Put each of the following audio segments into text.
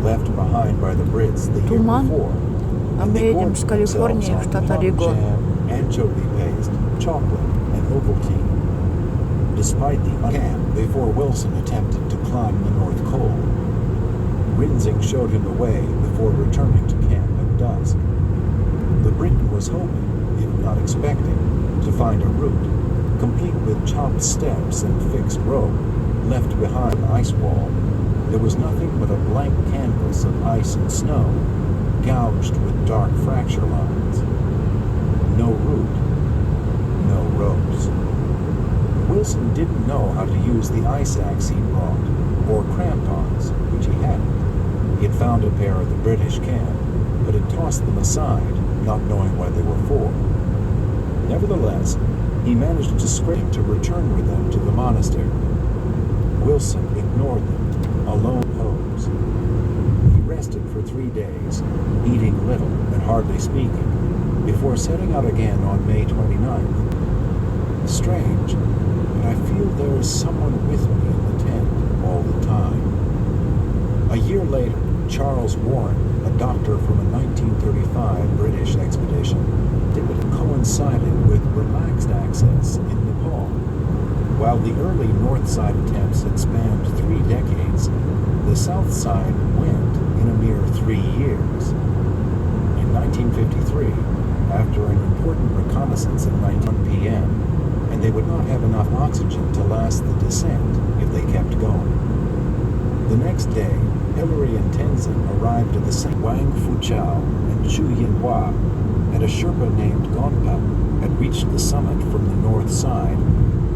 left behind by the Brits the year Туман. before. А мы едем с Калифорнии в штат Орегон. Anchovy paste, chocolate, and Ovaltine. Despite the camp before Wilson attempted to climb the North Col. Rinsing showed him the way before returning to camp at dusk. The Briton was hoping, if not expecting, to find a route, complete with chopped steps and fixed rope, left behind an ice wall. There was nothing but a blank canvas of ice and snow, gouged with dark fracture lines. No route, no ropes. Wilson didn't know how to use the ice axe he brought, or crampons, which he hadn't. He had found a pair at the British camp, but had tossed them aside, not knowing what they were for. Nevertheless, he managed to scrape to return with them to the monastery. Wilson ignored them, alone pose. He rested for 3 days, eating little and hardly speaking, before setting out again on May 29th. Strange, but I feel there is someone with me in the tent all the time. A year later, Charles Warren, a doctor from a 1935 British expedition, coincided with relaxed access in Nepal. While the early north side attempts had spanned 3 decades, the south side went in a mere 3 years. In 1953, after an important reconnaissance at 9 p.m., and they would not have enough oxygen to last the descent if they kept going. The next day, Hillary and Tenzin arrived at the same Wang Fuchao and Zhu Yinhua, and a Sherpa named Gonpa had reached the summit from the north side.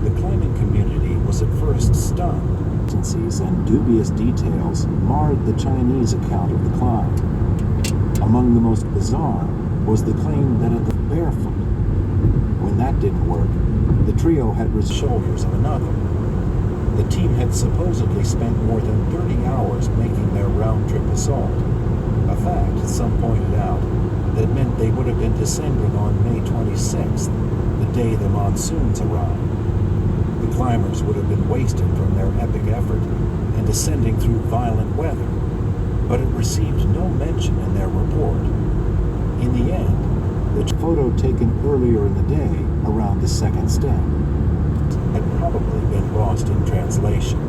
The climbing community was at first stunned. And dubious details marred the Chinese account of the climb. Among the most bizarre was the claim that it was barefoot. When that didn't work, the trio had the shoulders of another. The team had supposedly spent more than 30 hours making their round-trip assault, a fact some pointed out that meant they would have been descending on May 26th, the day the monsoons arrived. The climbers would have been wasted from their epic effort and descending through violent weather, but it received no mention in their report. In the end, the photo taken earlier in the day around the second step had probably been lost in translation.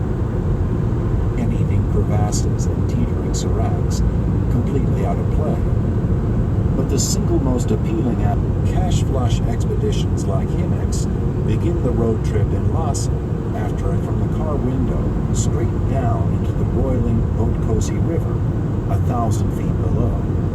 And heaving crevasses and teetering seracs, completely out of play. But the single most appealing cash flush expeditions like Himex begin the road trip in Lhasa after and from the car window straight down into the boiling Botkosi River, 1,000 feet below.